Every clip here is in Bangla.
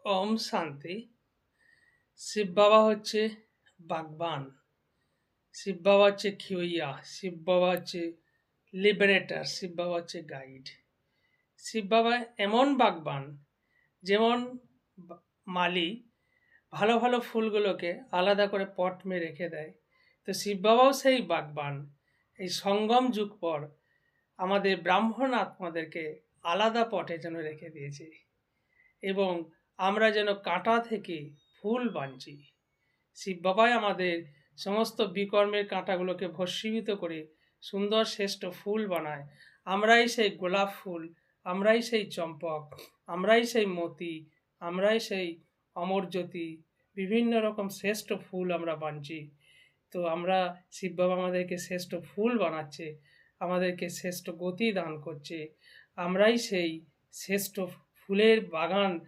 ওম শান্তি। শিব বাবা হচ্ছে বাগবান, শিব বাবা হচ্ছে খিউইয়া, শিব বাবা হচ্ছে লিবারেটর, শিব বাবা হচ্ছে গাইড। শিব বাবা এমন বাগবান, যেমন বা- মালি ভালো ভালো ফুলগুলোকে আলাদা করে পট মে রেখে দেয়, তো শিব বাবাও সেই বাগবান। এই সঙ্গম যুগ পর আমাদের ব্রাহ্মণ আত্মাদেরকে আলাদা পটে যেন রেখে দিয়েছে, এবং আমরা যেন কাঁটা থেকে ফুল বাঞ্ছি। শিব বাবাই আমাদের সমস্ত বিকর্মের কাঁটাগুলোকে ভস্মীভূত করে সুন্দর শ্রেষ্ঠ ফুল বানায়। আমরাই সেই গোলাপ ফুল, আমরাই সেই চম্পক, আমরাই সেই মতি, আমরাই সেই অমরজ্যোতি, বিভিন্ন রকম শ্রেষ্ঠ ফুল আমরা বানছি। তো আমরা শিব বাবা আমাদেরকে শ্রেষ্ঠ ফুল বানাচ্ছে, আমাদেরকে শ্রেষ্ঠ গতি দান করছে। আমরাই সেই শ্রেষ্ঠ ফুলের বাগান,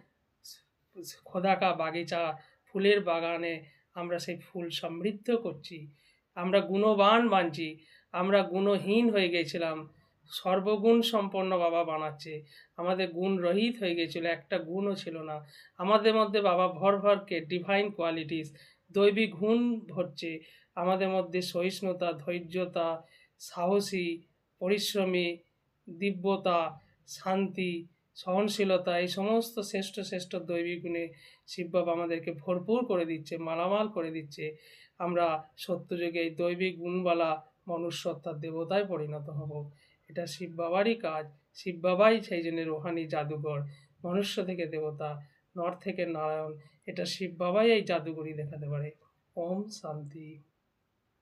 খোদাকা বাগিচা, ফুলের বাগানে আমরা সেই ফুল সমৃদ্ধ করছি। আমরা গুণবান বানছি, আমরা গুণহীন হয়ে গেছিলাম, সর্বগুণ সম্পন্ন বাবা বানাচ্ছে। আমাদের গুণ রহিত হয়ে গেছিল, একটা গুণও ছিল না আমাদের মধ্যে। বাবা ভর ভরকে ডিভাইন কোয়ালিটিস, দৈবিক গুণ ভরছে আমাদের মধ্যে। সহিষ্ণুতা, ধৈর্যতা, সাহসী, পরিশ্রমী, দিব্যতা, শান্তি, সহনশীলতা, এই সমস্ত শ্রেষ্ঠ শ্রেষ্ঠ দৈবিক গুণে শিববাবা আমাদেরকে ভরপুর করে দিচ্ছে, মালামাল করে দিচ্ছে। আমরা সত্যযুগে এই দৈবিক গুণবালা মনুষ্যত্বার দেবতায় পরিণত হব। এটা শিব বাবারই কাজ। শিব বাবাই সেই জন্য রোহানি জাদুঘর, মনুষ্য থেকে দেবতা, নর থেকে নারায়ণ। এটা শিব বাবাই এই জাদুঘরই দেখাতে পারে। ওম শান্তি।